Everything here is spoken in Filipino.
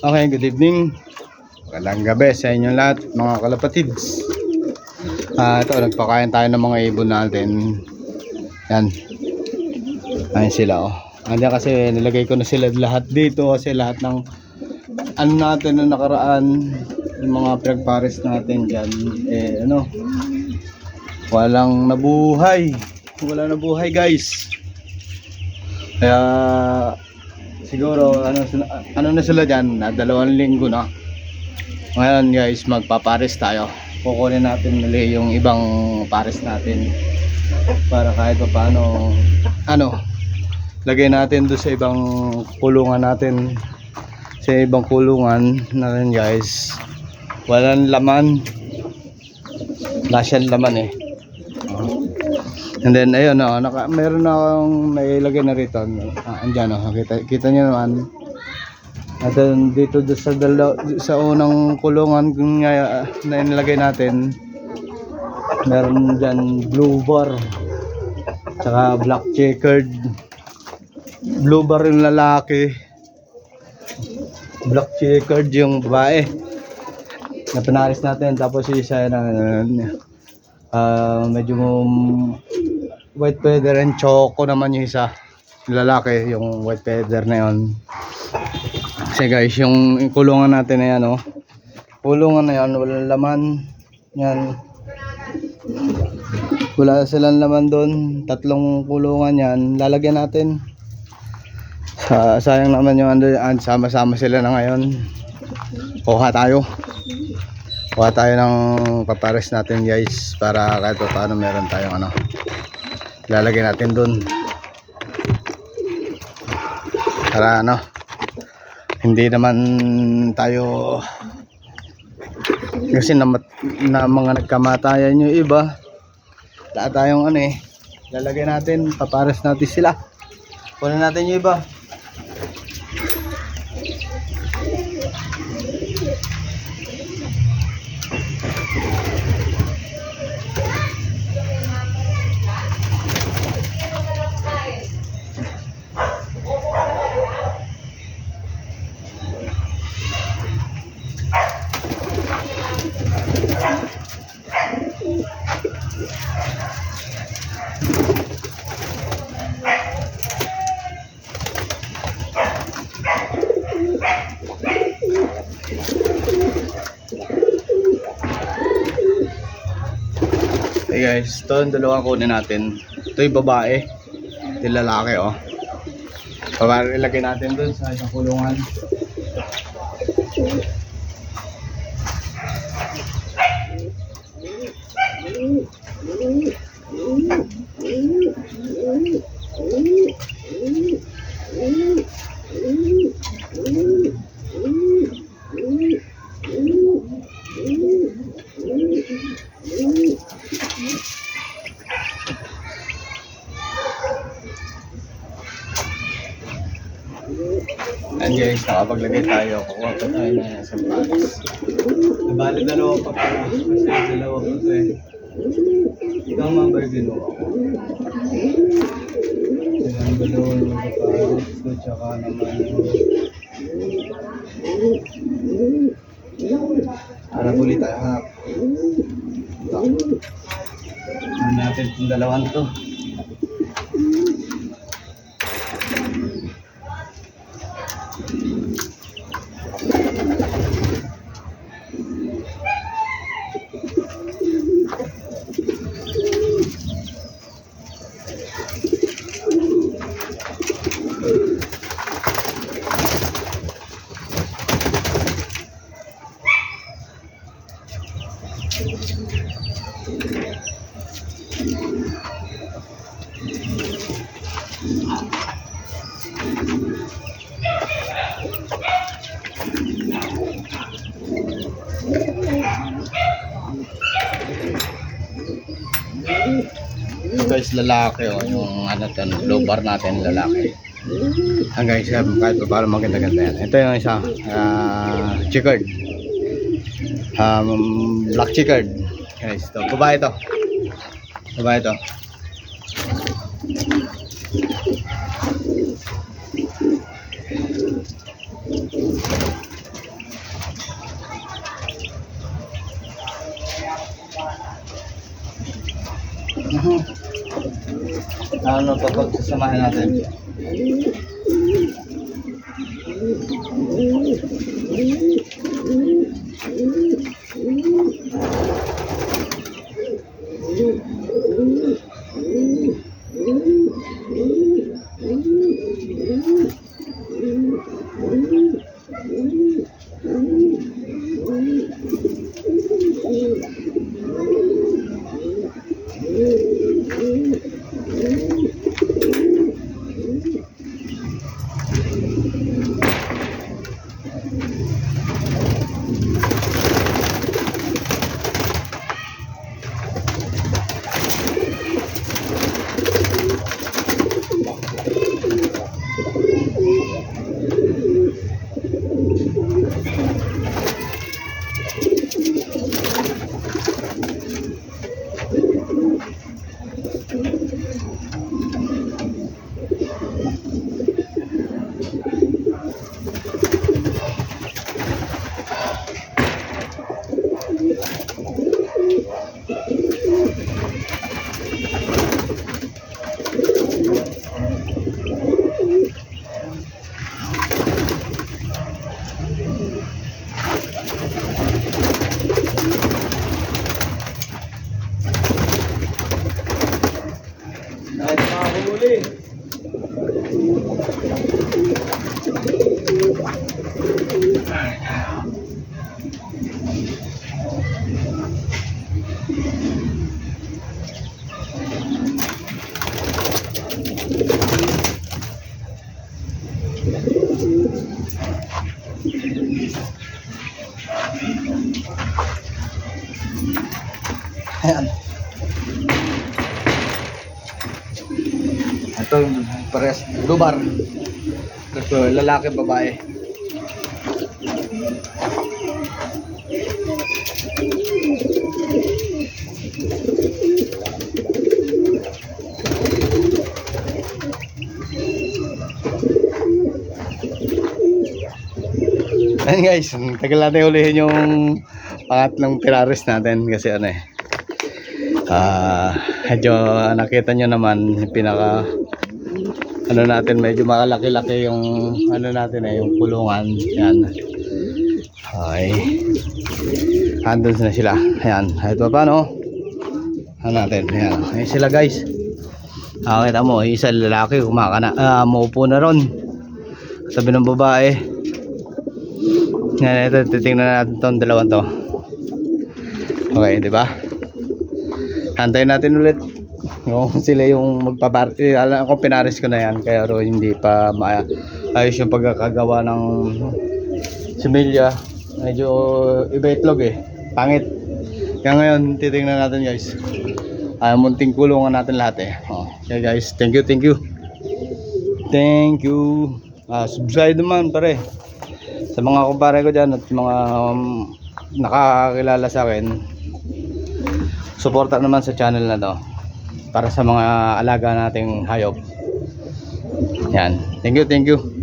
Okay, good evening. Magandang gabi sa inyo lahat, mga kalapatids. Ito, nagpakain tayo ng mga ibon natin. Yan. Ayun sila, oh. Andiyan kasi nilagay ko na sila lahat dito kasi lahat ng ano natin na nakaraan, yung mga pinagpares natin dyan, walang nabuhay. Wala nabuhay, guys. Kaya siguro ano na sila dyan na 2 linggo na. Ngayon guys, magpapares tayo. Kukunin natin muli yung ibang pares natin para kahit pa paano lagay natin doon sa ibang kulungan natin, sa ibang kulungan natin guys. Walang laman, wala siyang laman eh. And then ayun, meron na akong nailagay na rito. Andyan, kita nyo naman. At then dito sa unang kulungan na inilagay natin, meron dyan blue bar tsaka black checkered. Blue bar yung lalaki, black checkered yung babae na pinaris natin. Tapos isa na medyo white feather and choco naman yung isa, yung lalaki, yung white feather na yun. Kasi guys, yung kulungan natin na yan, kulungan na yan, walang laman yan, wala silang laman doon. 3 kulungan yan, lalagyan natin. Sayang naman yung sama-sama sila na ngayon. Kuha tayo ng papares natin guys, para kahit paano meron tayong lalagyan natin dun para hindi naman tayo kasi na mga nagkamatayan yung iba. Wala tayong lalagyan natin, papares natin sila, kunin natin yung iba. Hey guys, ito yung dalawang kunin natin. Ito yung babae, ito yung lalaki, para ilagay natin dun sa isang kulungan. And guys, nakapaglagay tayo. Kukuha pa tayo na sa pares. Nabali 2 pa pala. Kasi 2 pa ito eh. Ikaw mga ba yung ginawa ko? Ang 2 yung pares ko. Tsaka naman hanap ulit tayo, hanap. Hanap natin itong 2 to. Guys, lalaki yung blue bar natin, lalaki. Guys, kahit pa paano maganda-ganda yan. Ito yung isa, checkered, black checkered guys. Ito, babae ito. Ano pa pagsasamahin natin? Kahit makahuli. Ayan. Ito yung pares lubar. Ito lalaki babae. Ayan guys, tagal natin ulihin yung pangatlong piraris natin kasi ano eh. Medyo nakita nyo naman yung pinaka ano natin, medyo makalaki-laki yung ano natin eh, yung kulungan. Yan. Okay. Andun na sila. Ayan. Kahit pa paano. Ano natin. Ayan. Ayan sila guys. Kita mo, isa lalaki maupo na ron. Sabi ng babae. Yan, ito, titingnan natin itong dalawang to. Okay, di ba? Antayin natin ulit yung sila yung alam ko pinaris ko na yan, kaya ro hindi pa ayos yung pagkakagawa ng similya. Medyo iba itlog eh, pangit. Kaya ngayon titingnan natin guys. Munting kulungan natin lahat eh. Okay guys, thank you. Subscribe naman pare sa mga kumpare ko dyan at mga nakakilala sa akin. Suporta naman sa channel na to para sa mga alaga nating hayop. Yan. Thank you.